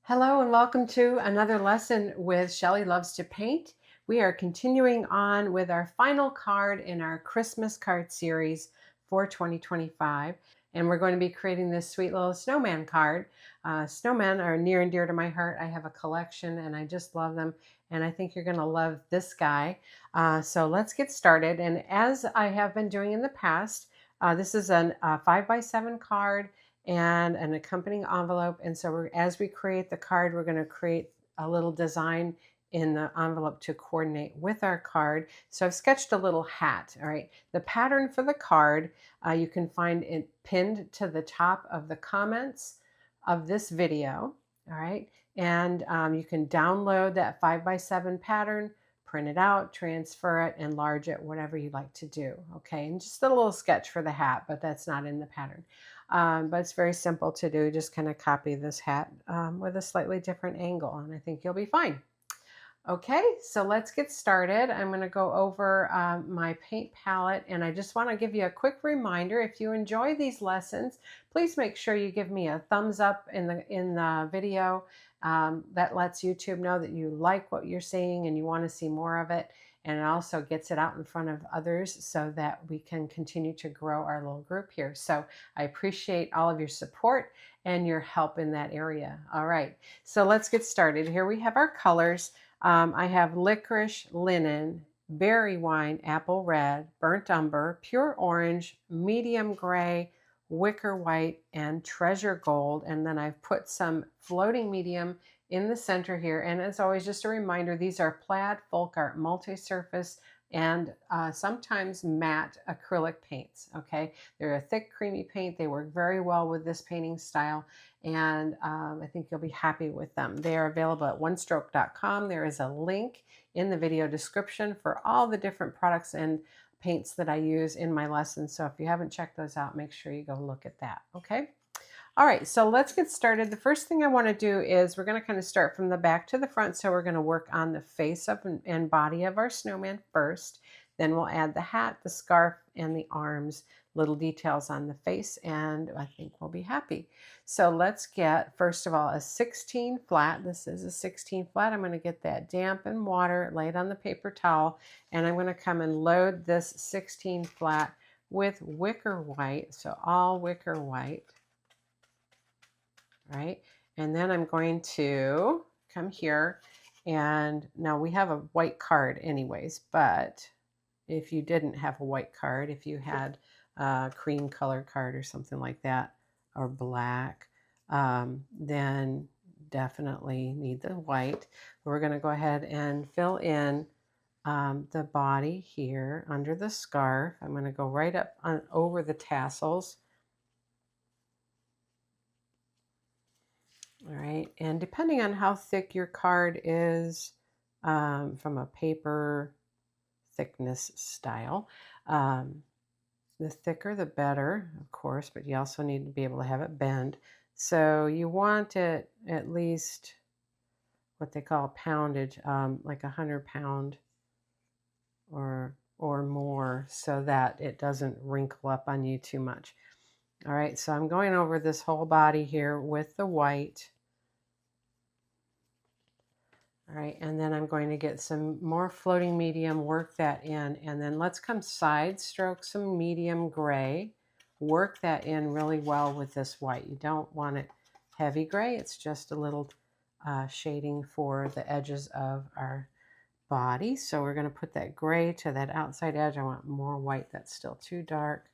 Hello and welcome to another lesson with Shelly Loves to Paint. We are continuing on with our final card in our Christmas card series for 2025. And we're going to be creating this sweet little snowman card. Snowmen are near and dear to my heart. I have a collection and I just love them. And I think you're going to love this guy. So let's get started. And as I have been doing in the past, this is a 5x7 card and an accompanying envelope. And so as we create the card, we're going to create a little design in the envelope to coordinate with our card. So I've sketched a little hat. All right. The pattern for the card, you can find it pinned to the top of the comments of this video. All right. And you can download that 5x7 pattern, print it out, transfer it, enlarge it, whatever you like to do. Okay. And just a little sketch for the hat, but that's not in the pattern. But it's very simple to do. Just kind of copy this hat with a slightly different angle, and I think you'll be fine. Okay, so let's get started. I'm going to go over my paint palette, and I just want to give you a quick reminder. If you enjoy these lessons, please make sure you give me a thumbs up in the video. That lets YouTube know that you like what you're seeing and you want to see more of it. And it also gets it out in front of others so that we can continue to grow our little group here. So I appreciate all of your support and your help in that area. All right, so let's get started. Here we have our colors. I have licorice, linen, berry wine, apple red, burnt umber, pure orange, medium gray, wicker white, and treasure gold. And then I've put some floating medium in the center here. And as always, just a reminder, these are Plaid FolkArt multi-surface and sometimes matte acrylic paints. Okay, they're a thick, creamy paint. They work very well with this painting style, and I think you'll be happy with them. They are available at onestroke.com. There is a link in the video description for all the different products and paints that I use in my lessons. So if you haven't checked those out, make sure you go look at that. Okay. All right, so let's get started. The first thing I want to do is we're going to kind of start from the back to the front. So we're going to work on the face of and body of our snowman first. Then we'll add the hat, the scarf, and the arms, little details on the face, and I think we'll be happy. So let's get, first of all, a 16 flat. This is a 16 flat. I'm going to get that damp and water, lay it on the paper towel, and I'm going to come and load this 16 flat with wicker white. So all wicker white. Right? And then I'm going to come here, and now we have a white card anyways, but if you didn't have a white card, if you had a cream color card or something like that, or black, then definitely need the white. We're going to go ahead and fill in the body here under the scarf. I'm going to go right up on over the tassels. All right, and depending on how thick your card is from a paper thickness style, the thicker the better, of course, but you also need to be able to have it bend. So you want it at least what they call poundage, like 100 pound or more, so that it doesn't wrinkle up on you too much. All right, so I'm going over this whole body here with the white. All right, and then I'm going to get some more floating medium, work that in, and then let's come side stroke some medium gray, work that in really well with this white. You don't want it heavy gray, it's just a little shading for the edges of our body. So we're going to put that gray to that outside edge. I want more white, that's still too dark.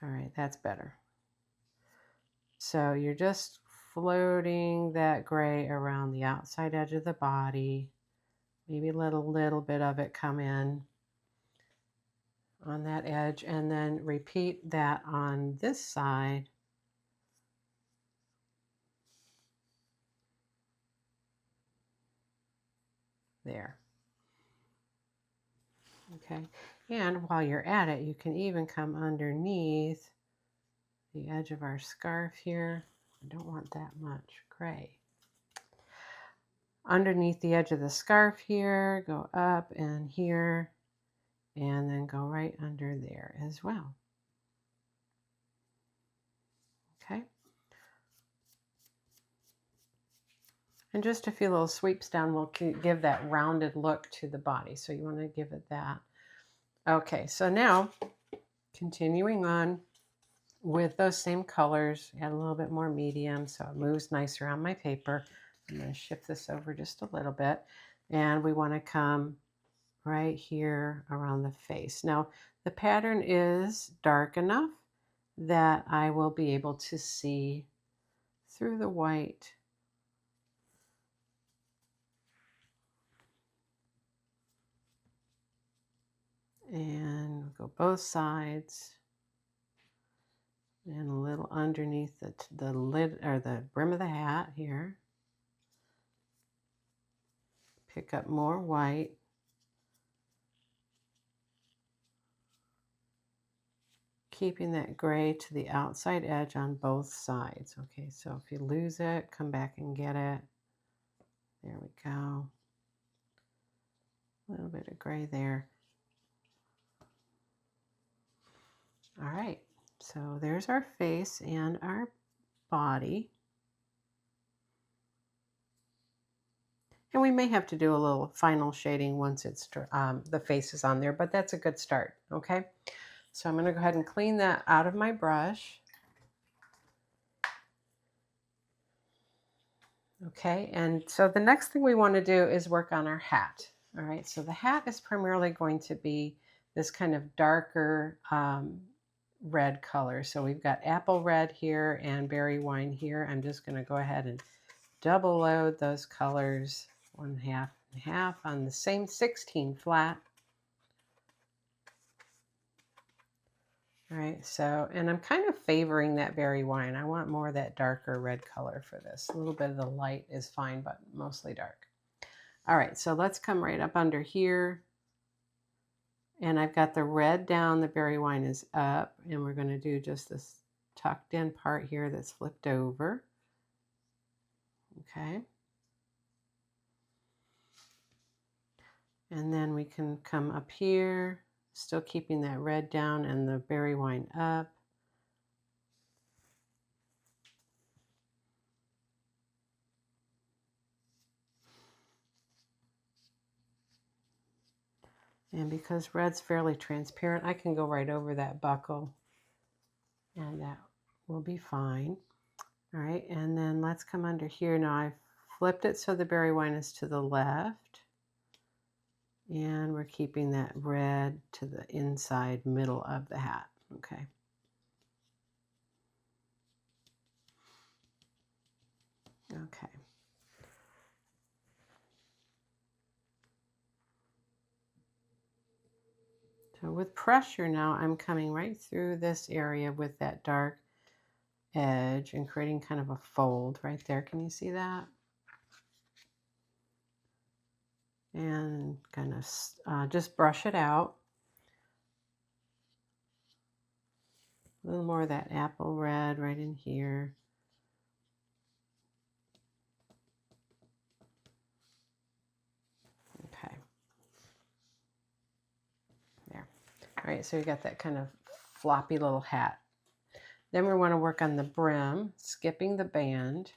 All right, that's better. So you're just floating that gray around the outside edge of the body. Maybe let a little bit of it come in on that edge, and then repeat that on this side. There. Okay, and while you're at it, you can even come underneath the edge of our scarf here. I don't want that much gray. Underneath the edge of the scarf here, go up and here, and then go right under there as well. Okay. And just a few little sweeps down will give that rounded look to the body. So you want to give it that. Okay, so now continuing on with those same colors, add a little bit more medium so it moves nicer on my paper. I'm going to shift this over just a little bit. And we want to come right here around the face. Now, the pattern is dark enough that I will be able to see through the white. And go both sides. And a little underneath the lid or the brim of the hat here. Pick up more white. Keeping that gray to the outside edge on both sides. Okay, so if you lose it, come back and get it. There we go. A little bit of gray there. All right, so there's our face and our body. And we may have to do a little final shading once it's the face is on there, but that's a good start, okay? So I'm going to go ahead and clean that out of my brush. Okay, and so the next thing we want to do is work on our hat. All right, so the hat is primarily going to be this kind of darker red color. So we've got apple red here and berry wine here. I'm just going to go ahead and double load those colors, 1/2 and half on the same 16 flat. All right, so, and I'm kind of favoring that berry wine. I want more of that darker red color for this. A little bit of the light is fine, but mostly dark. All right, so let's come right up under here. And I've got the red down, the berry wine is up, and we're going to do just this tucked in part here that's flipped over. Okay. And then we can come up here, still keeping that red down and the berry wine up. And because red's fairly transparent, I can go right over that buckle and that will be fine. All right, and then let's come under here. Now I've flipped it so the berry wine is to the left. And we're keeping that red to the inside middle of the hat, okay? Okay. So with pressure now, I'm coming right through this area with that dark edge and creating kind of a fold right there. Can you see that? And kind of just brush it out. A little more of that apple red right in here. Okay. There. All right, so you got that kind of floppy little hat. Then we want to work on the brim, skipping the band.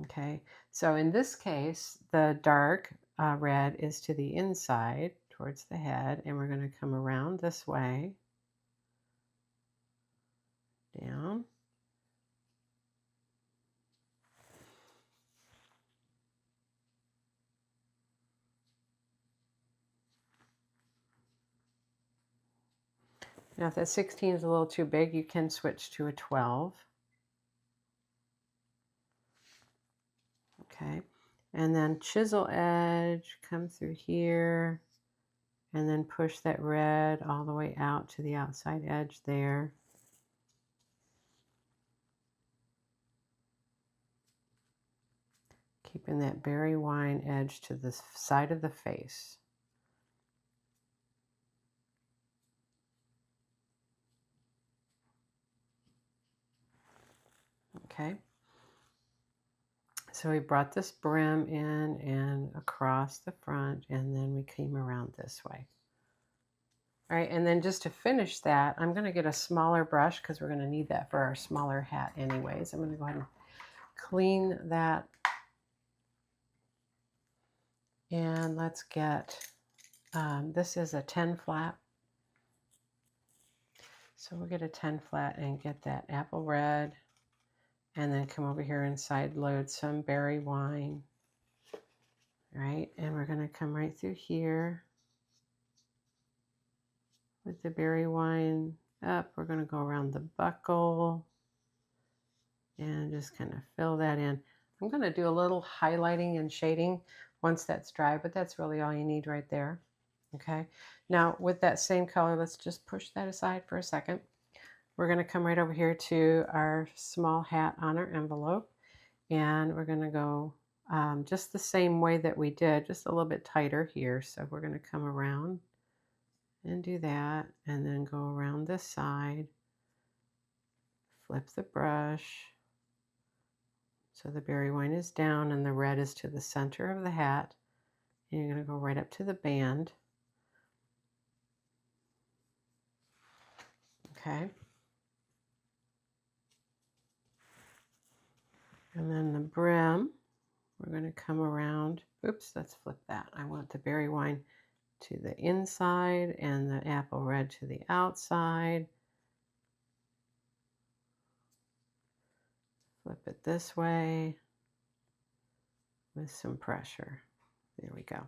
Okay, so in this case, the dark red is to the inside towards the head, and we're going to come around this way, down. Now, if that 16 is a little too big, you can switch to a 12. Okay, and then chisel edge, come through here, and then push that red all the way out to the outside edge there. Keeping that berry wine edge to the side of the face. Okay. So we brought this brim in and across the front, and then we came around this way. All right, and then just to finish that, I'm going to get a smaller brush because we're going to need that for our smaller hat anyways. I'm going to go ahead and clean that. And let's get, this is a 10 flat. So we'll get a 10 flat and get that apple red. And then come over here and side load some berry wine. All right, and we're going to come right through here with the berry wine up. We're going to go around the buckle and just kind of fill that in. I'm going to do a little highlighting and shading once that's dry, but that's really all you need right there. Okay, now with that same color, let's just push that aside for a second. We're going to come right over here to our small hat on our envelope, and we're going to go just the same way that we did, just a little bit tighter here. So we're going to come around and do that, and then go around this side, flip the brush so the berry wine is down and the red is to the center of the hat, and you're going to go right up to the band. Okay, and then the brim, we're going to come around. Oops, let's flip that. I want the berry wine to the inside and the apple red to the outside. Flip it this way with some pressure. There we go.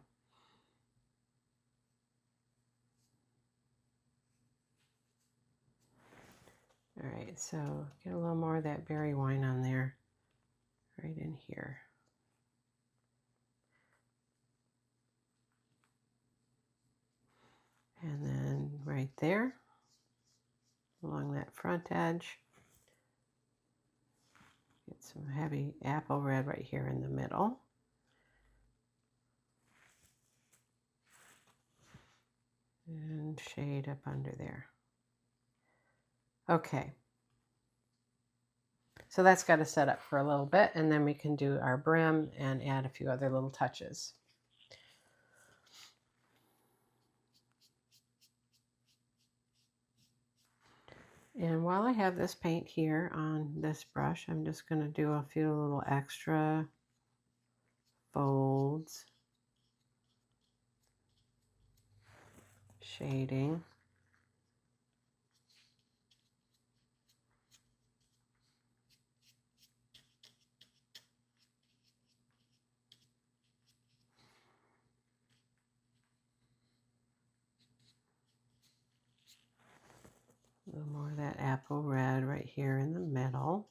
All right, so get a little more of that berry wine on there, right in here. And then right there, along that front edge, get some heavy apple red right here in the middle. And shade up under there. Okay. So that's got to set up for a little bit, and then we can do our brim and add a few other little touches. And while I have this paint here on this brush, I'm just going to do a few little extra folds, shading. A little more of that apple red right here in the middle.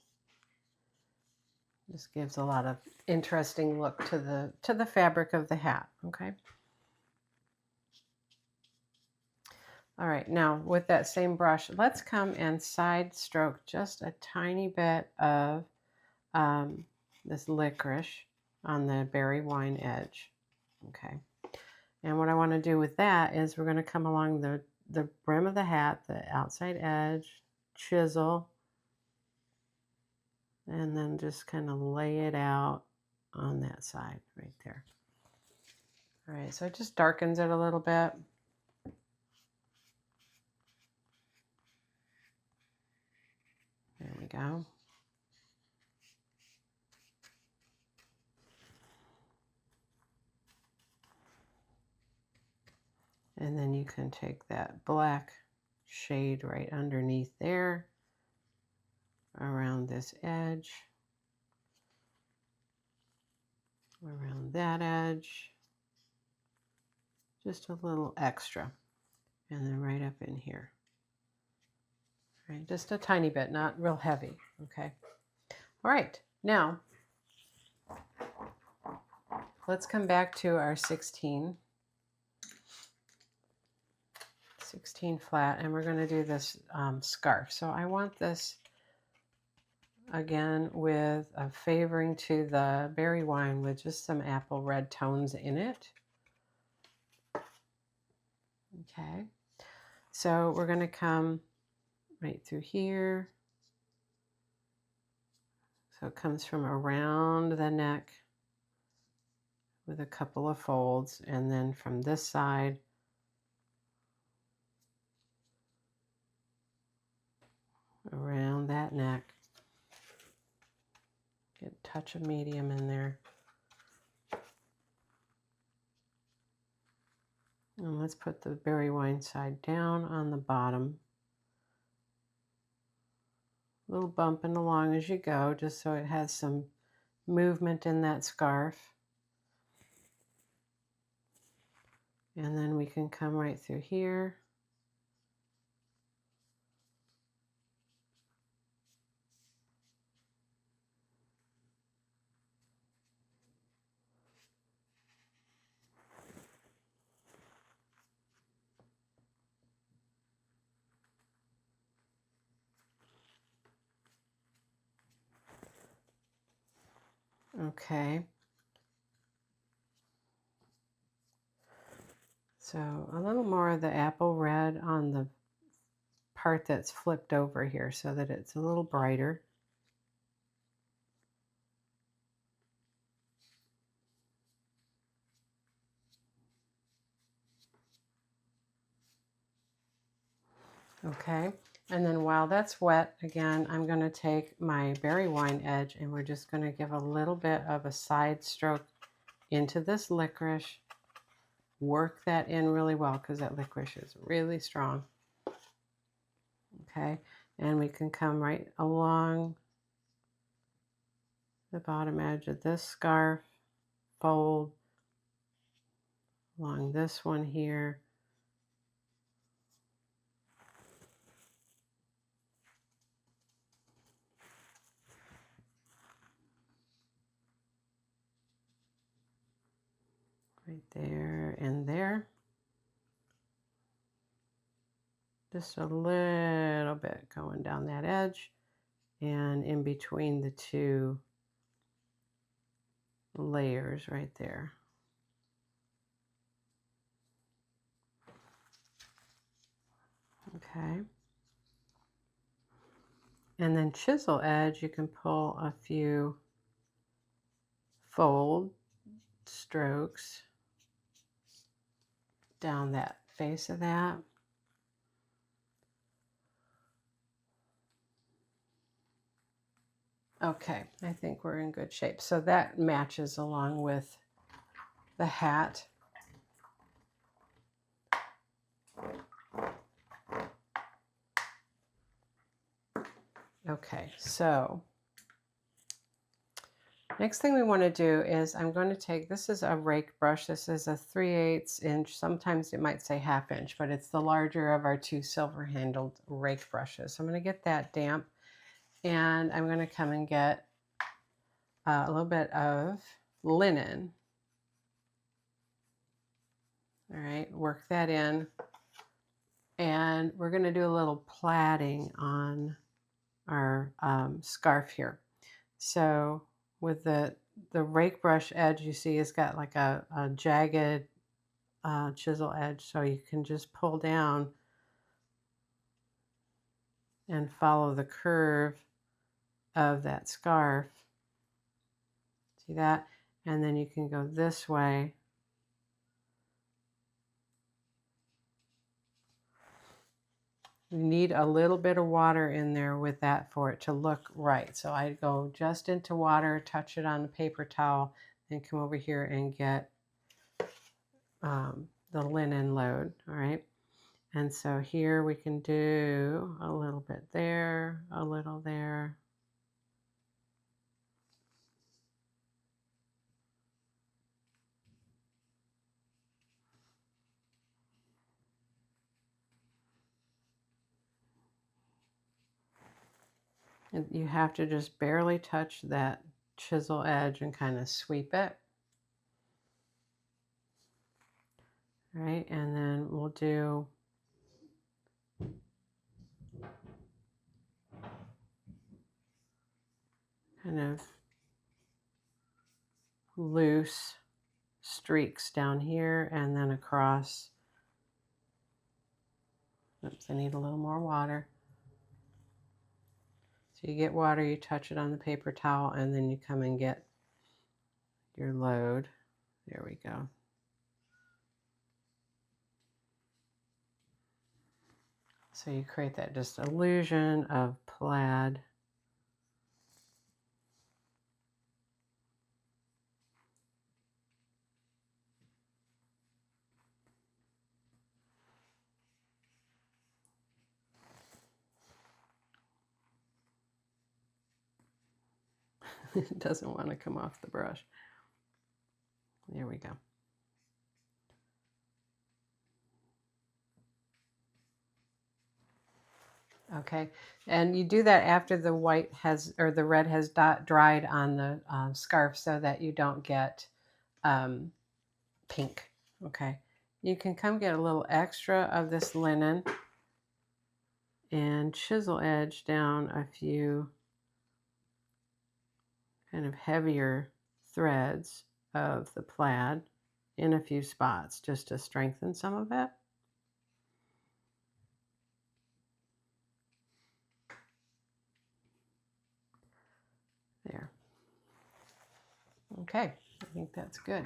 This gives a lot of interesting look to the fabric of the hat. Okay. All right, now with that same brush, let's come and side stroke just a tiny bit of this licorice on the berry wine edge. Okay. And what I want to do with that is we're going to come along the brim of the hat, the outside edge, chisel, and then just kind of lay it out on that side right there. All right, so it just darkens it a little bit. There we go. And then you can take that black shade right underneath there, around this edge, around that edge, just a little extra, and then right up in here. All right, just a tiny bit, not real heavy, okay? All right, now let's come back to our 16 flat, and we're going to do this scarf. So I want this again with a favoring to the berry wine with just some apple red tones in it. Okay, so we're going to come right through here, So it comes from around the neck with a couple of folds, and then from this side around that neck. Get a touch of medium in there. And let's put the berry wine side down on the bottom. A little bumping along as you go, just so it has some movement in that scarf. And then we can come right through here. Okay. So a little more of the apple red on the part that's flipped over here so that it's a little brighter. Okay, and then while that's wet, again, I'm going to take my berry wine edge and we're just going to give a little bit of a side stroke into this licorice. Work that in really well because that licorice is really strong. Okay, and we can come right along the bottom edge of this scarf, fold along this one here. Right there and there. Just a little bit going down that edge and in between the two layers right there. Okay. And then chisel edge, you can pull a few fold strokes down that face of that. Okay, I think we're in good shape. So that matches along with the hat. Okay, so next thing we want to do is I'm going to take, this is a rake brush. This is a 3/8 inch, sometimes it might say 1/2 inch, but it's the larger of our two silver handled rake brushes. So I'm going to get that damp and I'm going to come and get a little bit of linen. All right, work that in. And we're going to do a little plaiting on our scarf here. So with the rake brush edge, you see it's got like a jagged chisel edge, so you can just pull down and follow the curve of that scarf. See that? And then you can go this way. You need a little bit of water in there with that for it to look right. So I go just into water, touch it on the paper towel, and come over here and get the linen load, all right? And so here we can do a little bit there, a little there. And you have to just barely touch that chisel edge and kind of sweep it. All right, and then we'll do kind of loose streaks down here and then across. Oops, I need a little more water. So you get water, you touch it on the paper towel, and then you come and get your load. There we go. So you create that just illusion of plaid. It doesn't want to come off the brush. There we go. Okay, and you do that after the white has, or the red has dried on the scarf, so that you don't get pink. Okay, you can come get a little extra of this linen and chisel edge down a few kind of heavier threads of the plaid in a few spots just to strengthen some of it. There. Okay, I think that's good.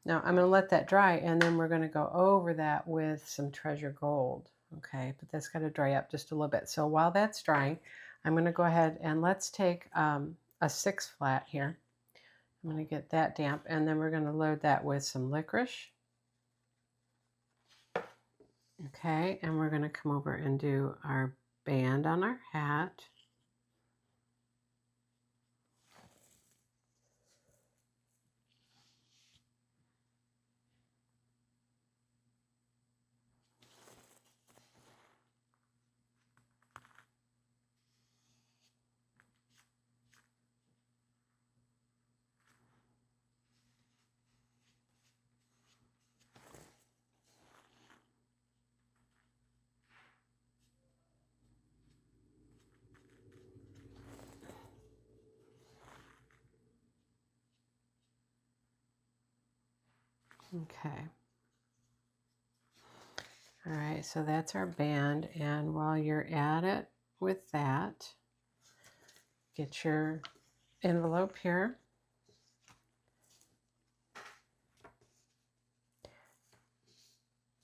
Now I'm going to let that dry, and then we're going to go over that with some treasure gold. Okay, but that's got to dry up just a little bit. So while that's drying, I'm going to go ahead and let's take a 6 flat here. I'm going to get that damp, and then we're going to load that with some licorice. Okay, and we're going to come over and do our band on our hat. Okay. All right, so that's our band, and while you're at it with that, get your envelope here.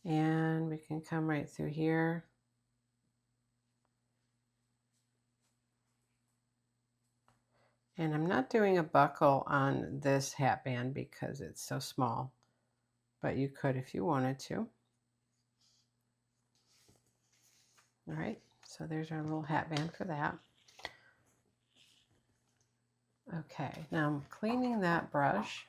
And we can come right through here. And I'm not doing a buckle on this hat band because it's so small, but you could if you wanted to. All right, so there's our little hat band for that. Okay, now I'm cleaning that brush.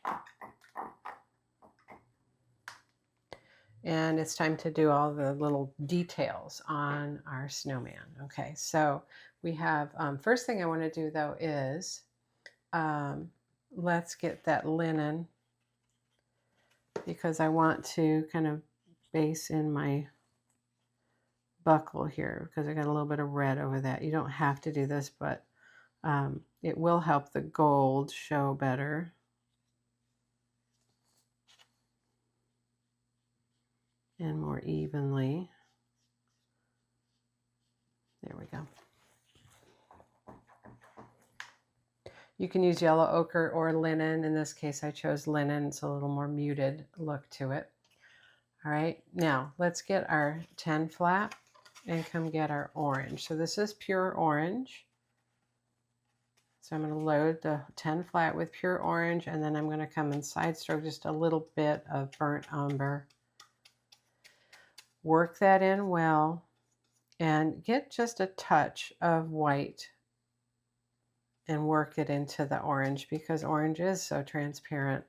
And it's time to do all the little details on our snowman. Okay, so we have, first thing I want to do though is, let's get that linen, because I want to kind of base in my buckle here, because I got a little bit of red over that. You don't have to do this, but it will help the gold show better. And more evenly. There we go. You can use yellow ochre or linen. In this case, I chose linen. It's a little more muted look to it. All right, now let's get our 10 flat and come get our orange. So this is pure orange. So I'm going to load the 10 flat with pure orange, and then I'm going to come and side stroke just a little bit of burnt umber. Work that in well and get just a touch of white and work it into the orange, because orange is so transparent.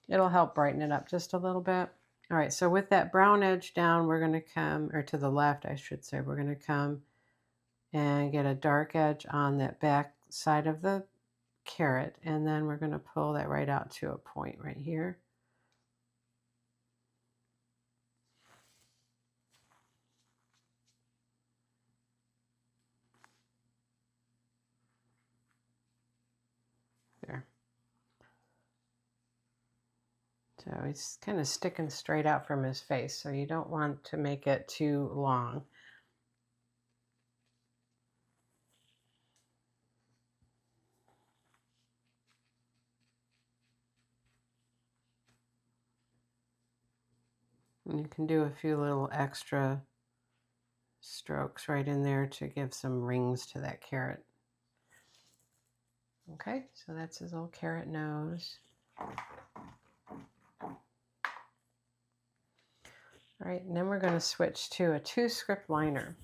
It'll help brighten it up just a little bit. All right, so with that brown edge down, we're going to come, or to the left, I should say, we're going to come and get a dark edge on that back side of the carrot, and then we're going to pull that right out to a point right here. There. So he's kind of sticking straight out from his face, so you don't want to make it too long. And you can do a few little extra strokes right in there to give some rings to that carrot. Okay, so that's his little carrot nose. All right, and then we're going to switch to a 2-script liner.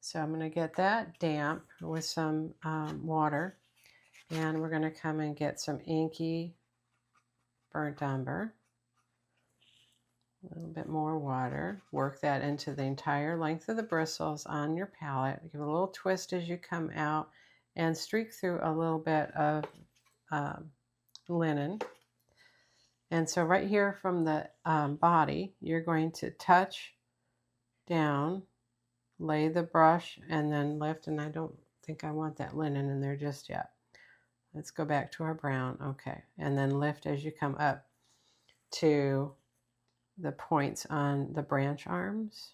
So I'm going to get that damp with some water, and we're going to come and get some inky burnt umber, a little bit more water, work that into the entire length of the bristles on your palette, give it a little twist as you come out, and streak through a little bit of linen. And so right here from the body, you're going to touch down, lay the brush, and then lift. And I don't think I want that linen in there just yet. Let's go back to our brown. Okay. And then lift as you come up to the points on the branch arms.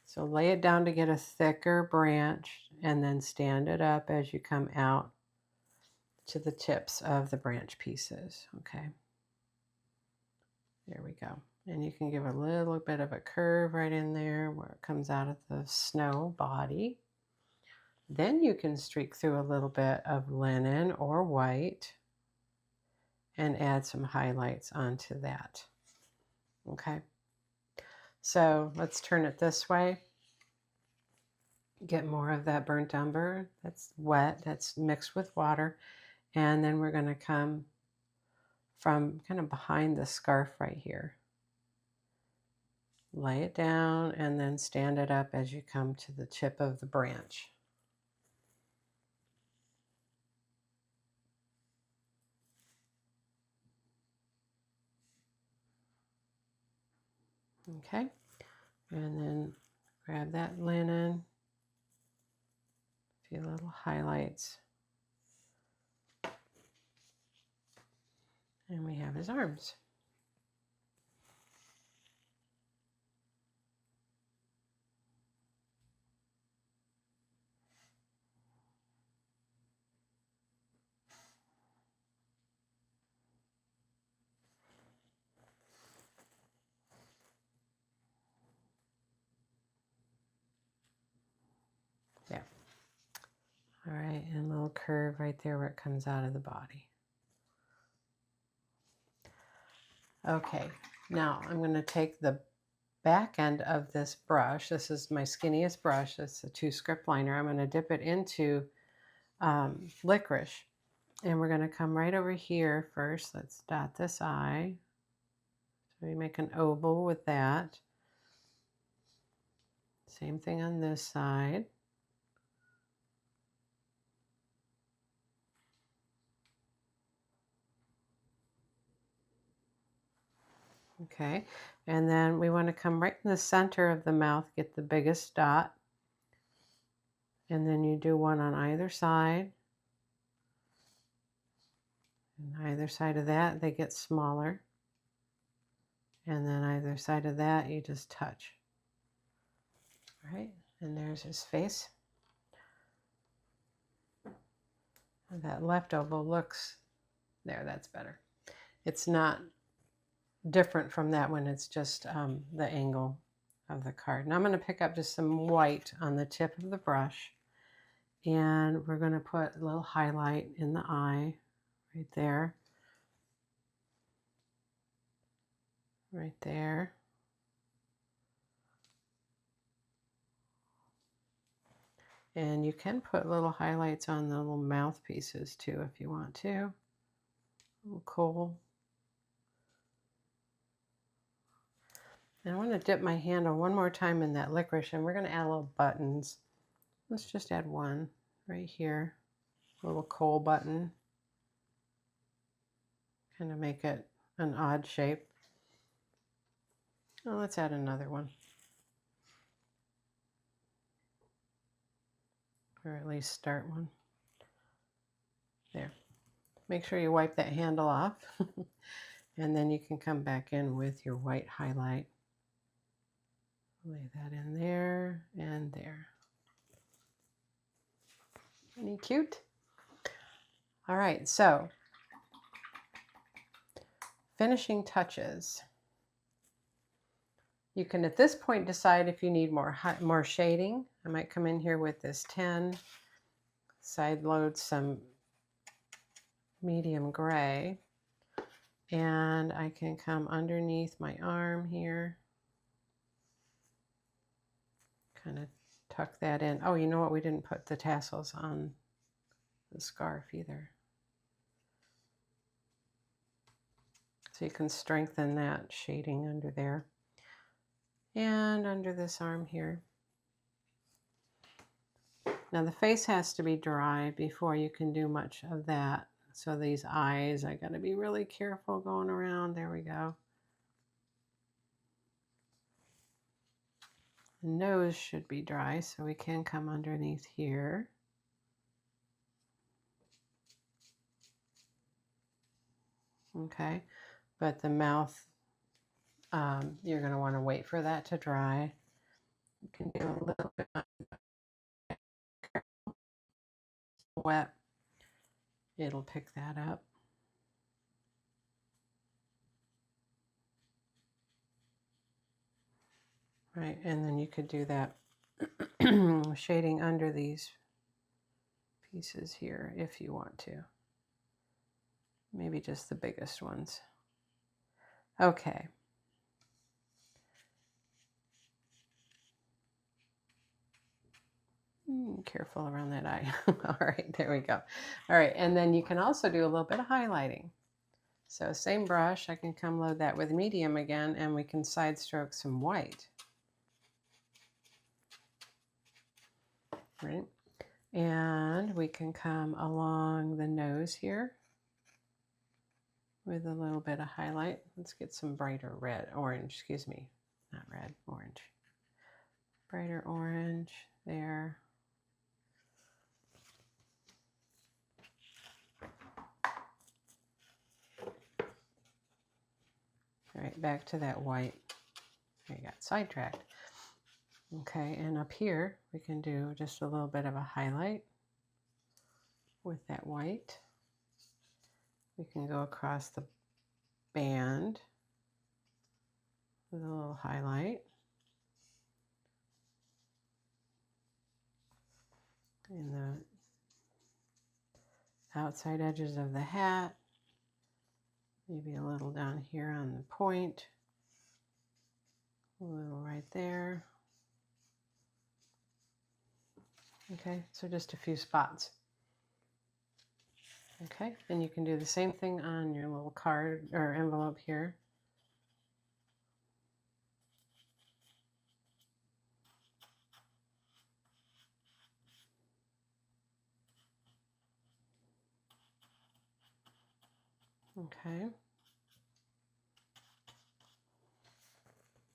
So lay it down to get a thicker branch, and then stand it up as you come out to the tips of the branch pieces. Okay. There we go. And you can give a little bit of a curve right in there where it comes out of the snow body. Then you can streak through a little bit of linen or white and add some highlights onto that. Okay. So let's turn it this way. Get more of that burnt umber. That's wet. That's mixed with water. And then we're going to come from kind of behind the scarf right here. Lay it down and then stand it up as you come to the tip of the branch. Okay, and then grab that linen, a few little highlights, and we have his arms. Yeah. All right, and a little curve right there where it comes out of the body. Okay, now I'm going to take the back end of this brush. This is my skinniest brush. It's a 2-script liner. I'm going to dip it into Licorice. And we're going to come right over here first. Let's dot this eye. So we make an oval with that. Same thing on this side. Okay, and then we want to come right in the center of the mouth, get the biggest dot. And then you do one on either side. And either side of that, they get smaller. And then either side of that, you just touch. All right, and there's his face. And that left oval looks, there, that's better. It's not different from that one, it's just the angle of the card. Now I'm going to pick up just some white on the tip of the brush, and we're going to put a little highlight in the eye right there, right there. And you can put little highlights on the little mouthpieces too if you want to. A little cool. And I want to dip my handle one more time in that licorice, and we're going to add little buttons. Let's just add one right here, a little coal button. Kind of make it an odd shape. Oh, let's add another one. Or at least start one. There. Make sure you wipe that handle off. And then you can come back in with your white highlight. Lay that in there and there. Isn't he cute? All right, so finishing touches. You can at this point decide if you need more shading. I might come in here with this 10, side load some medium gray, and I can come underneath my arm here, kind of tuck that in. Oh, you know what? We didn't put the tassels on the scarf either. So you can strengthen that shading under there and under this arm here. Now the face has to be dry before you can do much of that. So these eyes, I got to be really careful going around. There we go. The nose should be dry, so we can come underneath here. Okay, but the mouth, you're going to want to wait for that to dry. You can do a little bit wet. It'll pick that up. Right, and then you could do that shading under these pieces here if you want to. Maybe just the biggest ones. Okay. Careful around that eye. All right, there we go. All right, and then you can also do a little bit of highlighting. So same brush, I can come load that with medium again, and we can side stroke some white. Right, and we can come along the nose here with a little bit of highlight. Let's get some brighter red, orange, excuse me, not red, orange. Brighter orange there. All right, back to that white. I got sidetracked. Okay, and up here we can do just a little bit of a highlight with that white. We can go across the band with a little highlight. In the outside edges of the hat. Maybe a little down here on the point. A little right there. Okay, so just a few spots. Okay, and you can do the same thing on your little card or envelope here. Okay.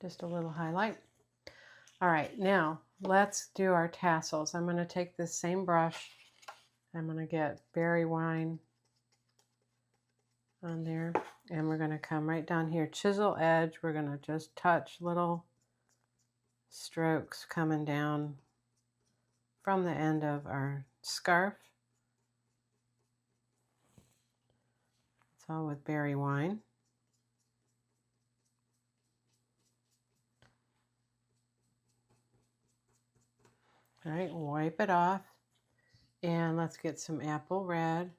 Just a little highlight. All right, now let's do our tassels. I'm going to take this same brush. I'm going to get berry wine on there, and we're going to come right down here, chisel edge. We're going to just touch little strokes coming down from the end of our scarf. It's all with berry wine. All right, wipe it off, and let's get some apple red.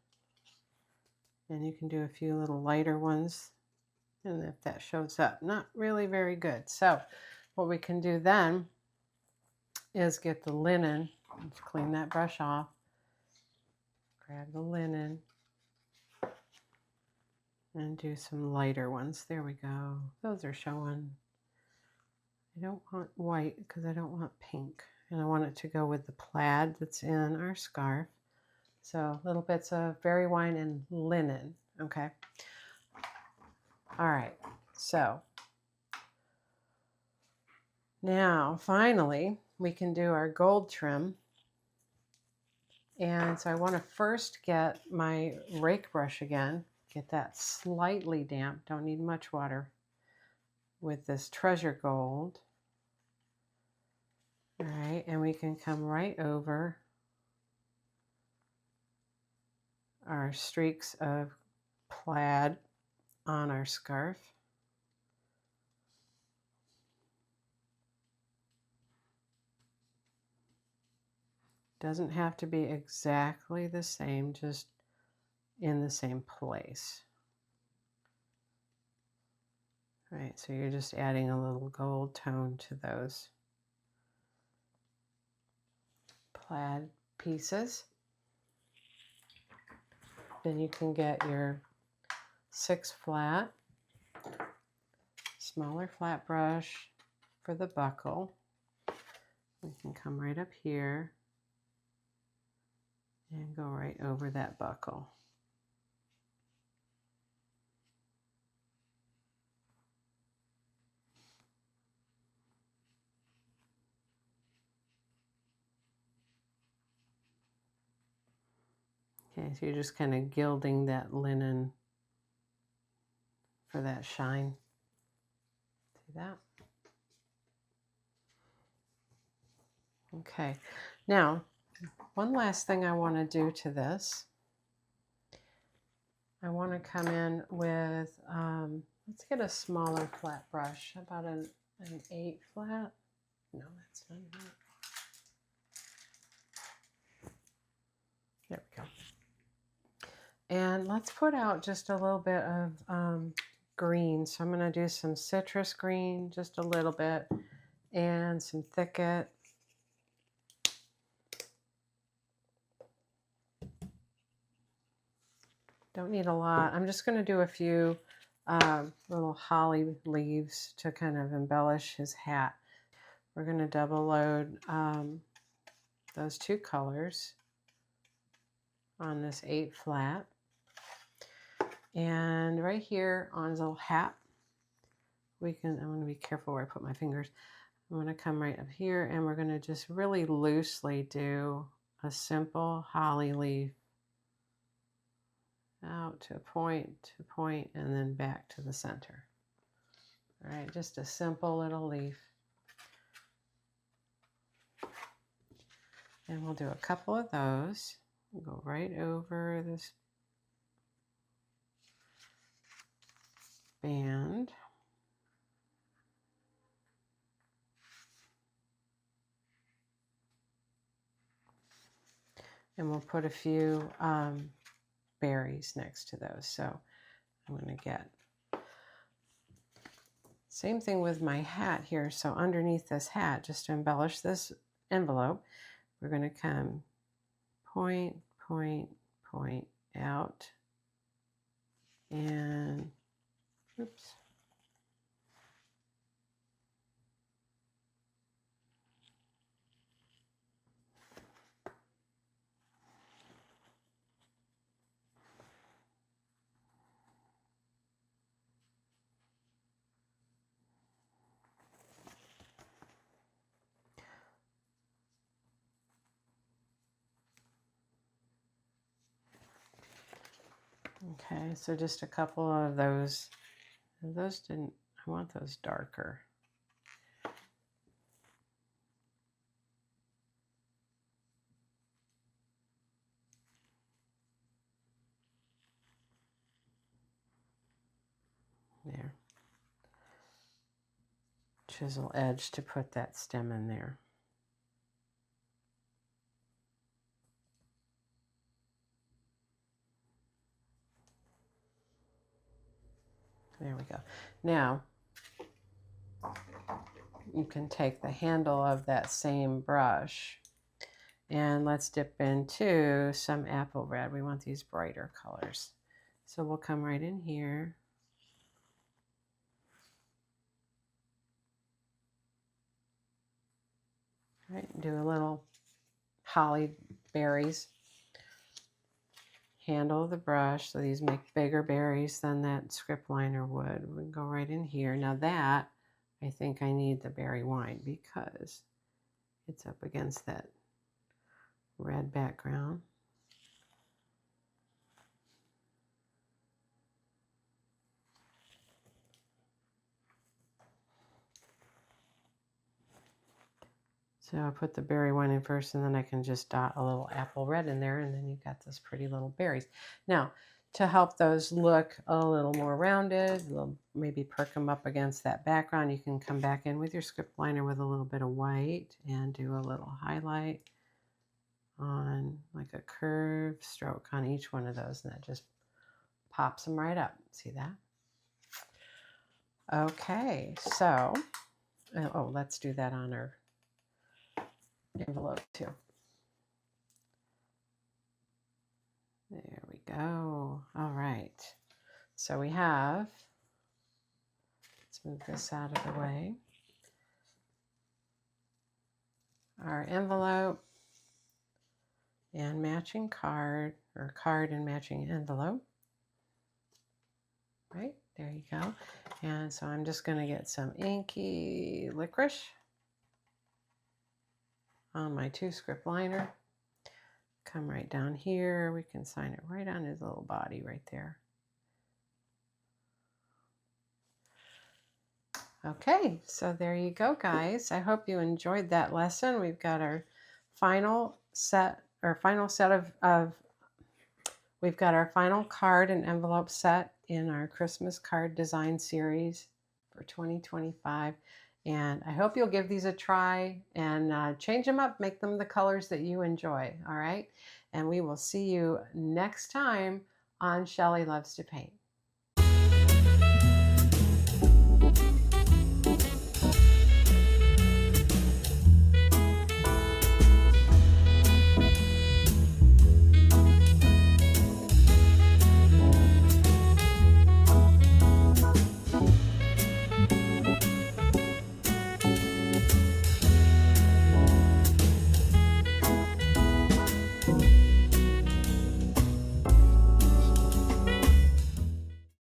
And you can do a few little lighter ones, and if that shows up, not really very good. So what we can do then is get the linen. Let's clean that brush off. Grab the linen and do some lighter ones. There we go. Those are showing. I don't want white because I don't want pink. And I want it to go with the plaid that's in our scarf. So little bits of berry wine and linen. Okay. All right. So now finally we can do our gold trim. And so I want to first get my rake brush again. Get that slightly damp. Don't need much water. With this treasure gold. All right, and we can come right over our streaks of plaid on our scarf. Doesn't have to be exactly the same, just in the same place. All right, so you're just adding a little gold tone to those plaid pieces. Then you can get your 6 flat, smaller flat brush for the buckle. We can come right up here and go right over that buckle. Okay, so you're just kind of gilding that linen for that shine. See that? Okay, now one last thing I want to do to this. I want to come in with, let's get a smaller flat brush. How about an 8 flat? No, that's not right. There we go. And let's put out just a little bit of green. So I'm going to do some citrus green, just a little bit, and some Thicket. Don't need a lot. I'm just going to do a few little holly leaves to kind of embellish his hat. We're going to double load those 2 colors on this 8 flat. And right here on his little hat, I'm going to be careful where I put my fingers. I'm going to come right up here and we're going to just really loosely do a simple holly leaf out to a point, and then back to the center. All right, just a simple little leaf. And we'll do a couple of those. We'll go right over this band. And we'll put a few berries next to those. So I'm going to get, same thing with my hat here. So underneath this hat, just to embellish this envelope, we're going to come point, point, point out, and oops. Okay, so just a couple of those. Those didn't, I want those darker. There. Chisel edge to put that stem in there. There we go. Now, you can take the handle of that same brush and let's dip into some apple red. We want these brighter colors. So we'll come right in here. Right, do a little holly berries. Handle of the brush, so these make bigger berries than that script liner would. We can go right in here. Now that, I think I need the berry wine because it's up against that red background. So I'll put the berry wine in first, and then I can just dot a little apple red in there, and then you've got those pretty little berries. Now, to help those look a little more rounded, maybe perk them up against that background, you can come back in with your script liner with a little bit of white and do a little highlight on like a curved stroke on each one of those, and that just pops them right up. See that? Okay, so, oh, let's do that on our envelope too. There we go. All right. So we have, let's move this out of the way, our envelope and matching card, or card and matching envelope. Right, there you go. And so I'm just going to get some inky licorice on my 2-script liner. Come right down here. We can sign it right on his little body right there. Okay, so there you go, guys. I hope you enjoyed that lesson. We've got our final set, we've got our final card and envelope set in our Christmas card design series for 2025. And I hope you'll give these a try and change them up, make them the colors that you enjoy, all right? And we will see you next time on Shelly Loves to Paint.